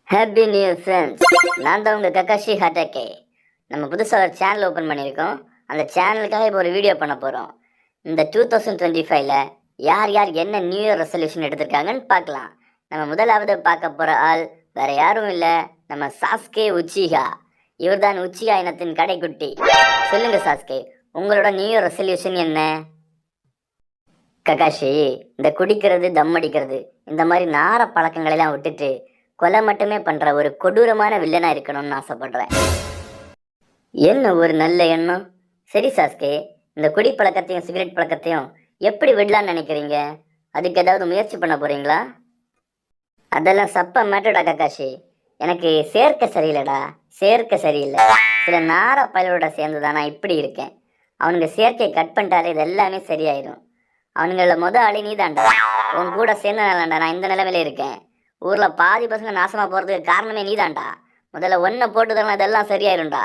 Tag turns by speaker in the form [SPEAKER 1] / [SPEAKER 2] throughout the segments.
[SPEAKER 1] Happy new friends. நான் தான் உங்கள் கக்காஷி ஹாட்டாக்கே. நம்ம புதுசாக ஒரு சேனல் ஓப்பன் பண்ணியிருக்கோம். அந்த சேனலுக்காக இப்போ ஒரு வீடியோ பண்ண போகிறோம். இந்த 2025ல் யார் யார் என்ன நியூ இயர் ரெசல்யூஷன் எடுத்திருக்காங்கன்னு பார்க்கலாம். நம்ம முதலாவது பார்க்க போகிற ஆள் வேற யாரும் இல்லை, நம்ம சாஸ்கே உச்சிகா. இவர் தான் உச்சிகா இனத்தின் கடைக்குட்டி. சொல்லுங்க சாஸ்கே, உங்களோட நியூ இயர் ரெசல்யூஷன் என்ன? கக்காஷி, இந்த குடிக்கிறது, தம் அடிக்கிறது, இந்த மாதிரி நார பழக்கங்களெல்லாம் விட்டுட்டு கொலை மட்டுமே பண்ற ஒரு கொடூரமான வில்லனா இருக்கணும்னு ஆசைப்படுறேன். என்ன ஒரு நல்ல எண்ணம். சரி சாஸ்கே, இந்த குடி பழக்கத்தையும் சிகரெட் பழக்கத்தையும் எப்படி விடலான்னு நினைக்கிறீங்க? அதுக்கு ஏதாவது முயற்சி பண்ண போறீங்களா? அதெல்லாம் சப்ப மேட்டடா கக்காஷி. எனக்கு சேர்க்க சரியில்லைடா, சேர்க்க சரியில்லை. சில நார பயலோட சேர்ந்துதான் நான் இப்படி இருக்கேன். அவனுங்க சேர்க்கையை கட் பண்ணிட்டாலே இது எல்லாமே சரியாயிடும். அவனுங்கள ஆளி நீ தாண்டா. உன் கூட சேர்ந்தனாலண்டா நான் இந்த நிலைமையில இருக்கேன். ஊர்ல பாதி பசங்க நாசமா போறதுக்கு காரணமே நீதான்டா. முதல்ல ஒன்ன போட்டுதான் இதெல்லாம் சரியாயிரும்டா.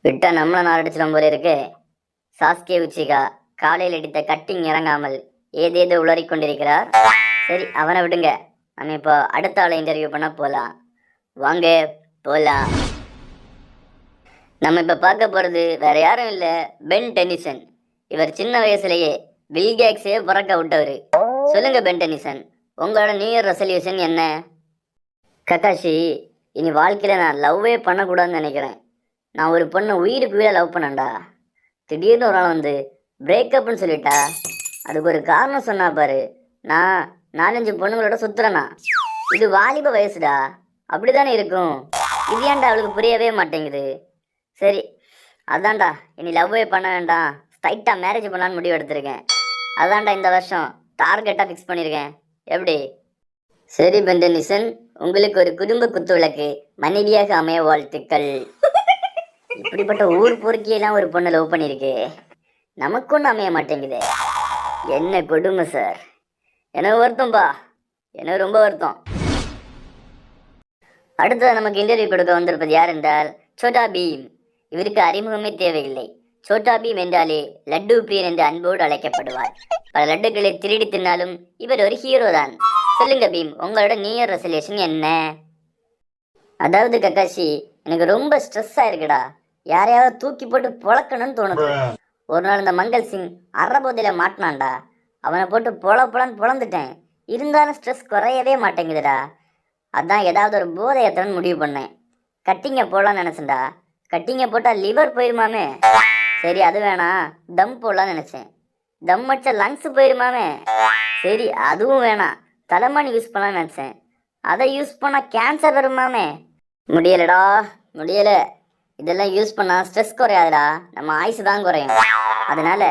[SPEAKER 1] விட்டா நம்மள நாரடிச்சிடும் போல இருக்கு. சாஸ்கே உச்சிகா காலையில் அடித்த கட்டிங் இறங்காமல் ஏதேதோ உளறி கொண்டிருக்கிறார். சரி, அவனை விடுங்க. நம்ம இப்போ அடுத்த ஆளை இன்டர்வியூ பண்ண போலாம். வாங்க போலாம். நம்ம இப்ப பார்க்க போறது வேற யாரும் இல்ல, பென் டென்னிசன். இவர் சின்ன வயசுலயே பில்கேட்ஸே பிறக்க விட்டவர். சொல்லுங்க பென் டென்னிசன், உங்களோட நியூ இயர் ரெசல்யூஷன் என்ன? கக்காஷி, இனி வாழ்க்கையில் நான் லவ்வே பண்ணக்கூடாதுன்னு நினைக்கிறேன். நான் ஒரு பொண்ணை உயிருக்கு உயிரை லவ் பண்ணேன்டா. திடீர்னு ஒரு நாள் வந்து பிரேக்கப்னு சொல்லிட்டா. அதுக்கு ஒரு காரணம் சொன்னா பாரு. நான் 4-5 பொண்ணுங்களோட சுத்துறேனா. இது வாலிப வயசுடா, அப்படிதானே இருக்கும். இது ஏன்டா அவளுக்கு புரியவே மாட்டேங்குது. சரி, அதான்டா இனி லவ்வே பண்ண வேண்டாம், ஸ்ட்ரைட்டாக மேரேஜ் பண்ணலான்னு முடிவு எடுத்திருக்கேன். அதான்டா இந்த வருஷம் டார்கெட்டாக ஃபிக்ஸ் பண்ணியிருக்கேன். எப்படி? சரி பெண்டனிசன், உங்களுக்கு ஒரு குடும்ப குத்துவிளக்கு மனைவியாக அமைய வாழ்த்துக்கள். இப்படிப்பட்ட ஊர் பொறுக்கியெல்லாம் ஒரு பொண்ணு லவ் பண்ணியிருக்கு, நமக்கு ஒன்றும் அமைய மாட்டேங்குது. என்ன கொடுமை சார். எனக்கு வருத்தம்பா, எனக்கு ரொம்ப வருத்தம். அடுத்தது நமக்கு இன்டர்வியூ கொடுக்க வந்திருப்பது யார் என்றால் சோட்டா பீம். இவருக்கு அறிமுகமே தேவையில்லை. சோட்டா பீம் என்றாலே லட்டு பிரியன் என்று அன்போடு அழைக்கப்படுவார். பல லட்டுகளை திருடி தின்னாலும் இவர் ஒரு ஹீரோ தான். சொல்லுங்க பீம், உங்களோட நியூ இயர் ரெசல்யூஷன் என்ன? அதாவது கக்காஷி, எனக்கு ரொம்ப ஸ்ட்ரெஸ்ஸா இருக்குடா. யாரையாவது தூக்கி போட்டு பொழக்கணும்னு தோணுது. ஒரு நாள் இந்த மங்கள் சிங் அறபோதையில மாட்டினான்டா. அவனை போட்டு பொழன்னு பொழந்துட்டேன். இருந்தாலும் ஸ்ட்ரெஸ் குறையவே மாட்டேங்குதுடா. அதான் ஏதாவது ஒரு போதை ஏற்றணும்னு முடிவு பண்ணேன். கட்டிங்க போடலான்னு நினைச்சேன்டா. கட்டிங்க போட்டால் லிவர் போயிருமாமே. சரி, அது வேணாம், தம் போடலான்னு நினைச்சேன். தம் அடிச்சா லங்ஸ் போயிருமாமே. சரி, அதுவும் வேணாம், தலைமானி யூஸ் பண்ணலான்னு நினச்சேன். அதை யூஸ் பண்ணால் கேன்சர் வருமாமே. முடியலடா, முடியல. இதெல்லாம் யூஸ் பண்ணால் ஸ்ட்ரெஸ் குறையாதுடா, நம்ம ஆயுசு தான் குறையும். அதனால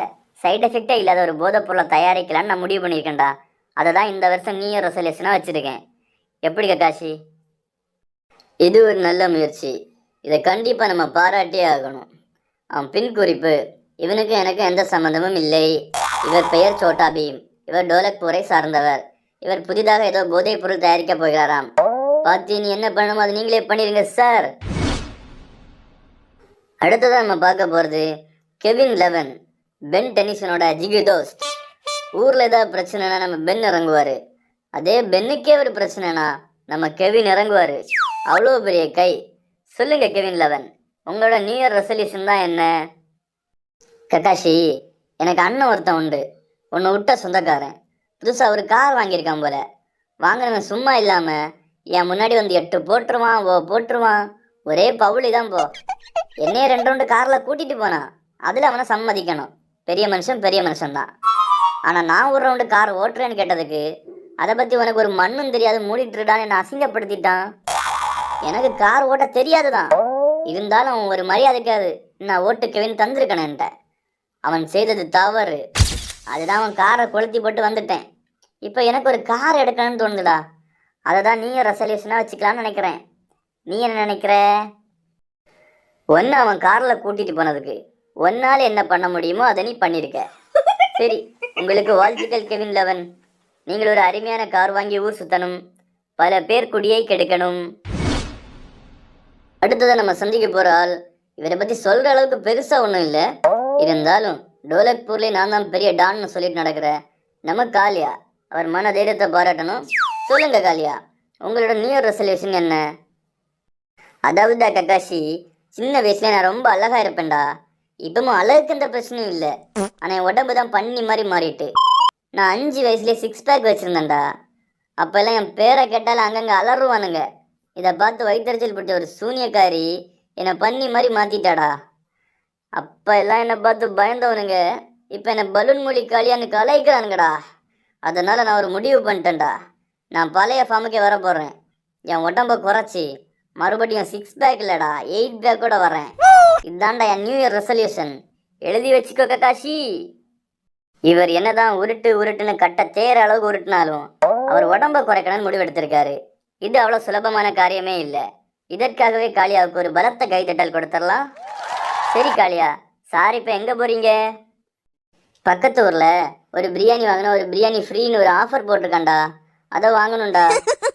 [SPEAKER 1] சைட் எஃபெக்டே இல்லாத ஒரு போதைப் பொருளை தயாரிக்கலான்னு நான் முடிவு பண்ணியிருக்கேன்டா. அதை தான் இந்த வருஷம் நியூ இயர் ரெசல்யூஷனாக வச்சுருக்கேன். எப்படி கக்காஷி? இது ஒரு நல்ல முயற்சி. இதை கண்டிப்பாக நம்ம பாராட்டியே ஆகணும். பின் குறிப்பு: இவனுக்கு எனக்கு எந்த சம்மந்தமும் இல்லை. இவர் பெயர் சோட்டா பீம். இவர் டோலக்பூரை சார்ந்தவர். இவர் புதிதாக ஏதோ போதைப் பொருள் தயாரிக்க போகிறாராம். பார்த்து நீ என்ன பண்ணணுமோ அது நீங்களே பண்ணிடுங்க சார். அடுத்ததான் நம்ம பார்க்க போகிறது கெவின் லெவன், பென் டென்னிசனோட ஜிகு தோஸ்த். ஊரில் ஏதாவது பிரச்சனைனா நம்ம பென் இறங்குவார். அதே பென்னுக்கே ஒரு பிரச்சனைனா நம்ம கெவின் இறங்குவார். அவ்வளோ பெரிய கை. சொல்லுங்க கெவின் லெவன், உங்களோட நியூ இயர் ரெசல்யூஷன் தான் என்ன? கக்காஷி, எனக்கு அண்ணன் ஒருத்தன் உண்டு, உன்னை விட்ட சொந்தக்காரன். புதுசாக ஒரு கார் வாங்கியிருக்கான் போல. வாங்கினவன் சும்மா இல்லாமல் என் முன்னாடி வந்து 8 போட்டுருவான். ஒரே பவுளி தான் போ. என்னையே 2 ரவுண்டு காரில் கூட்டிகிட்டு போனான். அதில் அவனை சம்மதிக்கணும். பெரிய மனுஷன் தான். ஆனால் நான் ஒரு ரவுண்டு கார் ஓட்டுறேன்னு கேட்டதுக்கு அதை பற்றி உனக்கு ஒரு மண்ணும் தெரியாது, மூடிட்டுடான்னு என்னை அசிங்கப்படுத்திட்டான். எனக்கு கார் ஓட்ட தெரியாது தான், இருந்தாலும் ஒரு மரியாதைக்காது நான் ஓட்டுக்கவேன்னு தந்திருக்கணுன்ட்ட. அவன் செய்தது தவறு. அதுதான் அவன் காரை கொளுத்தி போட்டு வந்துட்டேன். இப்போ எனக்கு ஒரு கார் எடுக்கணும்னு தோணுதுடா. அதை தான் நீ ரெசல்யூஷனாக வச்சுக்கலான்னு நினைக்கிறேன். நீ என்ன நினைக்கிற? ஒன்று அவன் காரில் கூட்டிகிட்டு போனதுக்கு ஒன்னால் என்ன பண்ண முடியுமோ அதை நீ பண்ணியிருக்க. சரி, உங்களுக்கு வாழ்த்துக்கள் கெவின் லெவன். நீங்கள் ஒரு அருமையான கார் வாங்கி ஊர் சுற்றணும், பல பேர் குடியை கெடுக்கணும். அடுத்ததை நம்ம சந்திக்க போகிற ஆள், இவரை பற்றி சொல்கிற அளவுக்கு பெருசாக ஒன்றும் இல்லை. இருந்தாலும் டோலக்பூர்லேயே நான் தான் பெரிய டான்னு சொல்லிட்டு நடக்கிற நம்ம காளியா. அவர் மன தைரியத்தை பாராட்டணும். சொல்லுங்க காளியா, உங்களோட நியூ இயர் ரெசல்யூஷன் என்ன? அதாவதுடா கக்காஷி, சின்ன வயசுல நான் ரொம்ப அழகா இருப்பேன்டா. இப்பவும் அழகுக்கு எந்த பிரச்சனையும் இல்லை. ஆனால் என் உடம்பு தான் பண்ணி மாதிரி மாறிட்டு. நான் 5 வயசுலேயே 6 பேக் வச்சுருந்தேன்டா. அப்போல்லாம் என் பேரை கேட்டாலும் அங்கங்கே அலறுவானுங்க. இதை பார்த்து வயிற்றுச்சல் பிடிச்ச ஒரு சூனியக்காரி என்னை பண்ணி மாதிரி மாற்றிட்டாடா. அப்போ எல்லாம் என்னை பார்த்து பயந்தவனுங்க இப்போ என்னை பலூன் மொழி காளியான்னு கலாய்க்கிறானுங்கடா. அதனால் நான் ஒரு முடிவு பண்ணிட்டேன்டா. நான் பழைய ஃபார்முக்கே வர போகிறேன். என் உடம்பை குறைச்சி மறுபடியும் 6 பேக் இல்லைடா 8 பேக்கோட வரேன். இதாண்டா என் நியூ இயர் ரெசல்யூஷன். எழுதி வச்சுக்கோ கக்காஷி. இவர் என்னதான் உருட்டு உருட்டுன்னு கட்ட தேர அளவுக்கு உருட்டினாலும் அவர் உடம்பை குறைக்கணும்னு முடிவெடுத்திருக்காரு. இது அவ்வளோ சுலபமான காரியமே இல்லை. இதற்காகவே காளியாவுக்கு ஒரு பலத்த கைத்தட்டல் கொடுத்துடலாம். சரி காளியா, சார் இப்போ எங்கே போகிறீங்க? பக்கத்து ஊரில் ஒரு பிரியாணி வாங்கினா ஒரு பிரியாணி ஃப்ரீன்னு ஒரு ஆஃபர் போட்டிருக்காண்டா. அதை வாங்கணும்டா.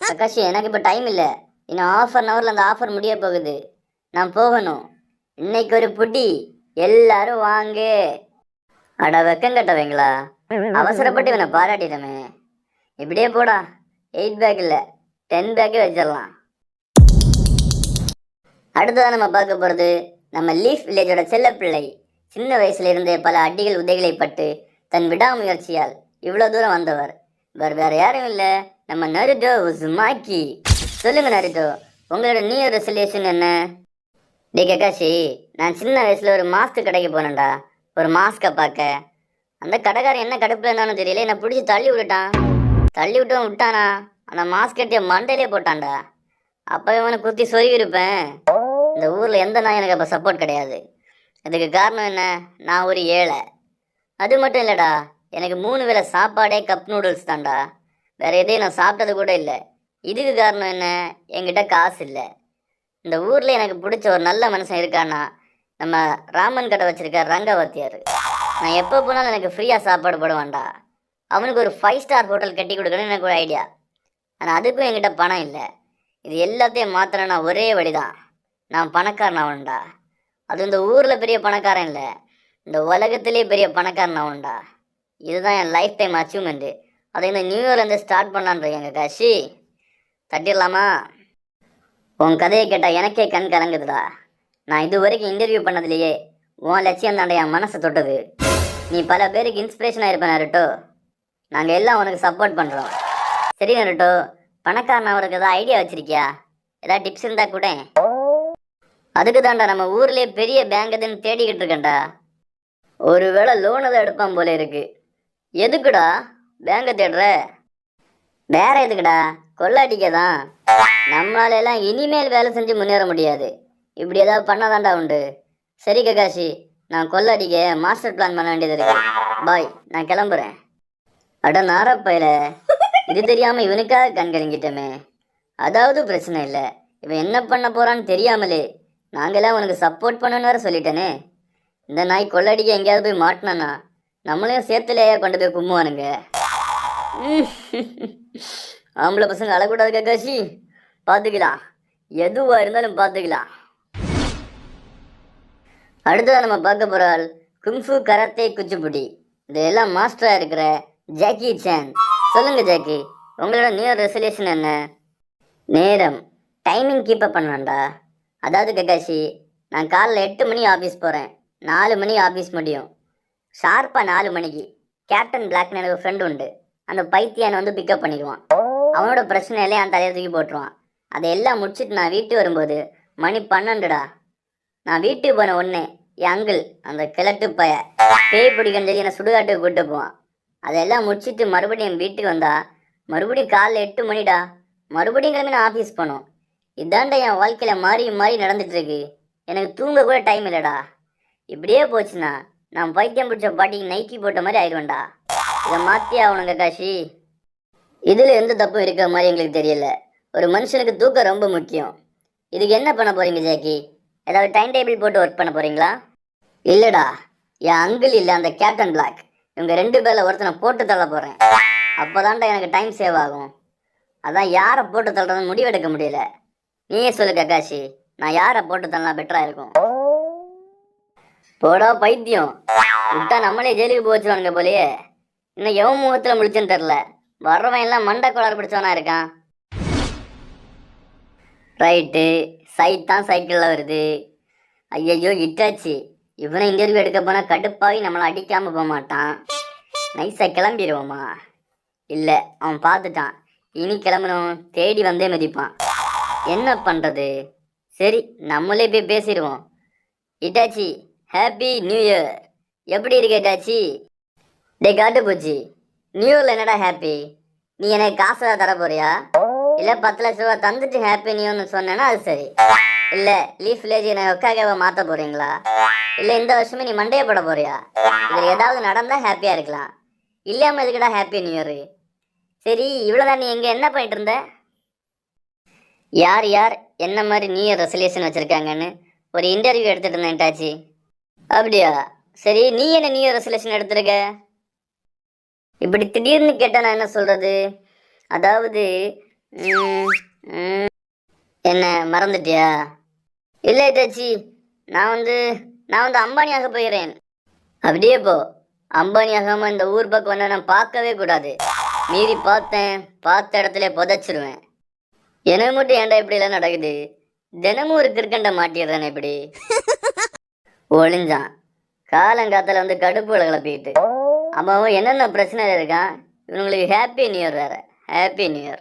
[SPEAKER 1] கக்காஷி, எனக்கு இப்போ டைம் இல்லை. இன்னும் 1/2 ஹவரில் அந்த ஆஃபர் முடிய போகுது. நான் போகணும். இன்னைக்கு ஒரு புட்டி, எல்லாரும் வாங்க. அட வெக்கம் கட்டவங்களா, அவசரப்பட்டு இவனை பாராட்டிட்டமே. இப்படியே போடா, 8 பேக் இல்லை 10 பேக்கே வச்சிடலாம். அடுத்ததான் நம்ம பார்க்க போகிறது நம்ம லீஃப் வில்லேஜோட செல்லப்பிள்ளை. சின்ன வயசுல இருந்தே பல அடிகள் உதைகளை பட்டு தன் விடாமுயற்சியால் இவ்வளோ தூரம் வந்தவர். இவர் வேற யாரும் இல்லை, நம்ம நருட்டோ உசுமாக்கி. சொல்லுங்க நருட்டோ, உங்களோட நியூ இயர் ரெசல்யூஷன் என்ன? டே கக்காஷி, நான் சின்ன வயசுல ஒரு மாஸ்க் கடைக்கு போனேன்டா. ஒரு மாஸ்கை பார்க்க அந்த கடைக்காரன் என்ன கடுப்புல இருந்தாலும் தெரியல, என்னை பிடிச்சி தள்ளி விட்டுட்டான். தள்ளி விட்டவன் விட்டானா, அந்த மாஸ்க் கட்டிய மண்டையிலே போட்டான்டா. அப்போ இவனை குத்தி சொருகிருப்பேன். இந்த ஊரில் எந்த நாய் எனக்கு அப்போ சப்போர்ட் கிடையாது. அதுக்கு காரணம் என்ன? நான் ஒரு ஏழை. அது மட்டும் இல்லைடா, எனக்கு 3 வேளை சாப்பாடே கப் நூடுல்ஸ் தான்டா. வேற எதையும் நான் சாப்பிட்டது கூட இல்லை. இதுக்கு காரணம் என்ன? என்கிட்ட காசு இல்லை. இந்த ஊரில் எனக்கு பிடிச்ச ஒரு நல்ல மனுஷன் இருக்கான்னா நம்ம ராமன் கடை வச்சிருக்க ரங்கவத்தியார். நான் எப்போ போனாலும் எனக்கு ஃப்ரீயாக சாப்பாடு போடுவான்டா. அவனுக்கு ஒரு 5 ஸ்டார் ஹோட்டல் கட்டி கொடுக்கணும்னு எனக்கு ஒரு ஐடியா. ஆனால் அதுக்கும் என்கிட்ட பணம் இல்லை. இது எல்லாத்தையும் மாத்திரனா ஒரே வழிதான், நான் பணக்காரன் ஆகணும்டா. அது இந்த ஊரில் பெரிய பணக்காரன் இல்லை, இந்த உலகத்திலே பெரிய பணக்காரன் ஆகணும்டா. இதுதான் என் லைஃப் டைம் அச்சீவ்மெண்ட்டு. அதை இந்த நியூ இயர்லேருந்து ஸ்டார்ட் பண்ணலான்றீங்க காஷி. தட்டிடலாமா? உன் கதையை கேட்டால் எனக்கே கண் கலங்குதுடா. நான் இது வரைக்கும் இன்டர்வியூ பண்ணதுலையே உன் லட்சியம் தாண்டா என் மனசை தொட்டது. நீ பல பேருக்கு இன்ஸ்பிரேஷனாக இருப்ப நருட்டோ. நாங்கள் எல்லாம் உனக்கு சப்போர்ட் பண்ணுறோம். சரி நருட்டோ, பணக்காரன் அவருக்கு ஏதாவது ஐடியா வச்சிருக்கியா? ஏதாவது டிப்ஸ் இருந்தால் கூட. அதுக்கு தாண்டா நம்ம ஊர்லேயே பெரிய பேங்க் எதுன்னு தேடிக்கிட்டு இருக்கேன்டா. ஒருவேளை லோன் எதாவது எடுப்பான் போல இருக்கு. எதுக்குடா பேங்கை தேடுற? வேற எதுக்குடா, கொள்ளாட்டிக்க தான். நம்மளால எல்லாம் இனிமேல் வேலை செஞ்சு முன்னேற முடியாது. இப்படி ஏதாவது பண்ணாதாண்டா உண்டு. சரி ககாஷி, நான் கொள்ளாட்டிக்க மாஸ்டர் பிளான் பண்ண வேண்டியது இருக்கு. பாய், நான் கிளம்புறேன். அட நாரப்பையில, இது தெரியாமல் இவனுக்காக கண் கலங்கிட்டோமே. அதாவது பிரச்சனை இல்லை, இவன் என்ன பண்ண போறான்னு தெரியாமலே நாங்களாம் உனக்கு சப்போர்ட் பண்ணணுன்னு வேற சொல்லிட்டேனே. இந்த நாய் கொள்ளடிக்க எங்கேயாவது போய் மாட்டினானா நம்மளையும் சேர்த்துலையா கொண்டு போய் கும்புவானுங்க. ஆம்பளை பசங்க அழக்கூடாது கக்காஷி, பார்த்துக்கலாம். எதுவாக இருந்தாலும் பார்த்துக்கலாம். அடுத்ததான் நம்ம பார்க்க போகிறாள் குங்ஃபு கராத்தே குச்சிப்புடி. இதெல்லாம் மாஸ்டராக இருக்கிற ஜாக்கி சான். சொல்லுங்க ஜாக்கி, உங்களோட நியூ இயர் ரெசல்யூஷன் என்ன? நேரம் டைமிங் கீப்பப் பண்ணலாம்டா. அதாவது கக்காஷி, நான் காலைல 8 மணி ஆஃபீஸ் போகிறேன், 4 மணி ஆஃபீஸ் முடியும். ஷார்ப்பாக 4 மணிக்கு கேப்டன் பிளாக்னு எனக்கு ஃப்ரெண்டு உண்டு. அந்த பைத்தியானை வந்து பிக்கப் பண்ணிக்குவான். அவனோட பிரச்சனையிலே என் தலையை தூக்கி போட்டுருவான். அதை எல்லாம் முடிச்சுட்டு நான் வீட்டுக்கு வரும்போது மணி 12டா. நான் வீட்டுக்கு போன உடனே என் அங்கிள் அந்த கிழட்டு பைய பேய் பிடிக்கன்னு சொல்லி என்னை சுடுகாட்டுக்கு கூப்பிட்டு போவான். அதெல்லாம் முடிச்சுட்டு மறுபடியும் வீட்டுக்கு வந்தா மறுபடியும் காலைல 8 மணிடா. மறுபடியும் கிளம்பி நான் ஆஃபீஸ் போனோம். இதாண்டா என் வாழ்க்கையில் மாறி மாறி நடந்துட்டுருக்கு. எனக்கு தூங்க கூட டைம் இல்லைடா. இப்படியே போச்சுன்னா நான் பைத்தியம் பிடிச்ச பாட்டிக்கு நைக்கி போட்ட மாதிரி ஆயிடுவேன்டா. இதை மாற்றி ஆகணும் கக்காஷி. இதில் எந்த தப்பும் இருக்கிற மாதிரி எங்களுக்கு தெரியல. ஒரு மனுஷனுக்கு தூக்கம் ரொம்ப முக்கியம். இதுக்கு என்ன பண்ண போகிறீங்க ஜாக்கி? ஏதாவது டைம் டேபிள் போட்டு ஒர்க் பண்ண போகிறீங்களா? இல்லைடா, என் அங்கிள் இல்லை அந்த கேப்டன் பிளாக், இவங்க 2 பேரில் ஒருத்தனை போட்டு தள்ள போகிறேன். அப்போ தான்டா எனக்கு டைம் சேவ் ஆகும். அதான் யாரை போட்டு தள்ளுறதுன்னு முடிவெடுக்க முடியல. நீயே சொல்லு கக்காஷி, நான் யாரை போட்டு தள்ளலாம் பெட்டராக இருக்கும்? போடா பைத்தியம், விட்டா நம்மளே ஜெயிலுக்கு போச்சுவானுங்க போலயே. இன்னும் எவன் முகத்தில் முடிச்சுன்னு தெரில. வர்றவன் எல்லாம் மண்டை கோளாறு பிடிச்சவனா இருக்கான். ரைட்டு, சைட் தான் சைக்கிளில் வருது. ஐயையோ இட்டாச்சு, இவனை இன்டர்வியூ எடுக்க போனால் கடுப்பாகி நம்மளை அடிக்காமல் போக மாட்டான். நைஸாக கிளம்பிடுவோமா? இல்லை, அவன் பார்த்துட்டான். இனி கிளம்பணும், தேடி வந்தே மதிப்பான். என்ன பண்ணுறது? சரி, நம்மளே போய் பேசிடுவோம். Itachi, happy new year. எப்படி இருக்க இட்டாச்சி? டே காட்டு போச்சு, நியூ இயரில் என்னடா ஹாப்பி? நீ எனக்கு காசு தர போறியா? இல்லை 10 லட்ச ரூபா தந்துட்டு ஹாப்பி நியூ இயர்னு சொன்னேன்னா அது சரி. இல்லை லீஃப் வில்லேஜ் எனக்கு ஒக்காகவே மாற்ற போகிறீங்களா? இல்லை இந்த வருஷமே நீ மண்டையை போட போறியா? இதில் ஏதாவது நடந்தால் ஹாப்பியாக இருக்கலாம், இல்லாமல் எதுக்குடா ஹாப்பி நியூ இயரு? சரி, இவ்வளோதான். நீ எங்கே என்ன பண்ணிட்டு இருந்த? யார் யார் என்ன மாதிரி நியூ இயர் ரெசல்யூஷன் வச்சுருக்காங்கன்னு ஒரு இன்டர்வியூ எடுத்துகிட்டு இருந்தேன்ட்டாச்சு. அப்படியா? சரி, நீ என்ன நியூ இயர் ரெசல்யூஷன் எடுத்துருக்க? இப்படி திடீர்னு கேட்டால் நான் என்ன சொல்கிறது? அதாவது என்ன மறந்துட்டியா? இல்லை இட்டாச்சி, நான் வந்து அம்பானியாக போகிறேன். அப்படியே போ. அம்பானி ஆகாமல் இந்த ஊர் பக்கம் வந்தால் நான் பார்க்கவே கூடாது. மீறி பார்த்தேன், பார்த்த இடத்துல புதைச்சிருவேன். எனக்கு மட்டும் ஏன்டா இப்படிலாம் நடக்குது? தினமும் ஒரு கிற்கண்டை மாட்டிடுறேன். இப்படி ஒளிஞ்சான் காலங்காத்தால வந்து கடுப்புல கிளப்பிட்டு. அவன் என்னென்ன பிரச்சனை இருக்கான். இவங்களுக்கு ஹாப்பி நியூ இயர் வேற. Happy new year.